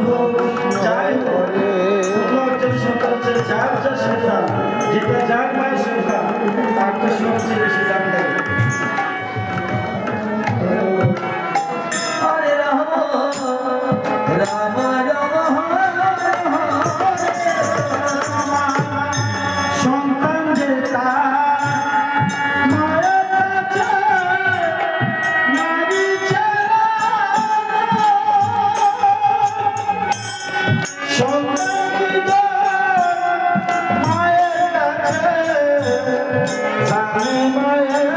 হোক যাই হোক কোনো একজন সন্তান হচ্ছে যার যা সন্তান যেটা যার মায়ের সন্তান তার তো সবচেয়ে বেশি দাম দেয়। হরে রাম রাম রাম সন্তান যে তার মায়ের কাছে নারী ছাড়া সন্তান কি তার মায়ের কাছে জানে মায়ের